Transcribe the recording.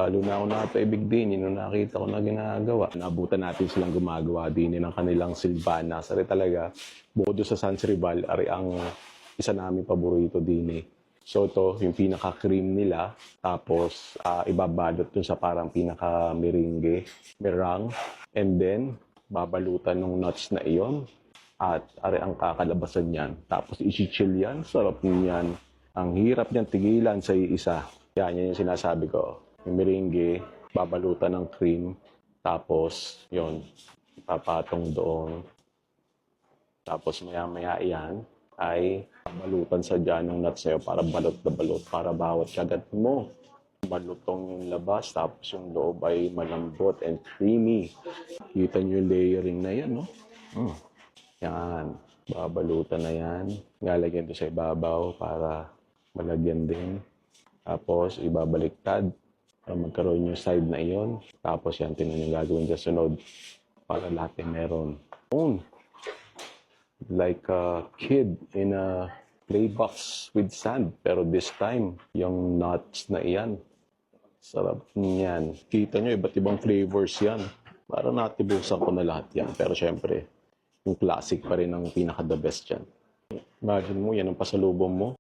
Lalo na ako napaibig din, yun yung nakita ko na ginagawa. Naabutan natin silang gumagawa din ng kanilang Silvana. Sari talaga, bukod doon sa Sans Rival, ari ang isa namin paborito din eh. So ito, yung pinaka-cream nila, tapos ibabalot dun sa parang pinaka-meringue, meringue, and then babalutan ng nuts na iyon. At ari ang kakalabasan niyan. Tapos isi-chill yan, sarap niyan. Ang hirap niyan tigilan sa isa. Yan yung sinasabi ko. Yung meringue, babalutan ng cream, tapos yon ipapatong doon. Tapos maya-maya yan ay balutan sa dyan ng nuts sa'yo para balot na balot, para bawat kagat mo malutong yung labas, tapos yung loob ay malambot and creamy. Kita nyo yung layering na yan, no? Yan, babalutan na yan. Ngalagyan ito sa ibabaw para malagyan din. Tapos ibabaliktad para magkaroon yung side na iyon. Tapos yan, tinan yung gagawin sa sunod para lahat ay meron. Like a kid in a play box with sand. Pero this time, yung nuts na iyan. Sarap niyan. Kita nyo, iba't ibang flavors yan. Para natibusan ko na lahat yan. Pero syempre, yung classic pa rin ang pinaka-the best yan. Imagine mo, yan ang pasalubong mo.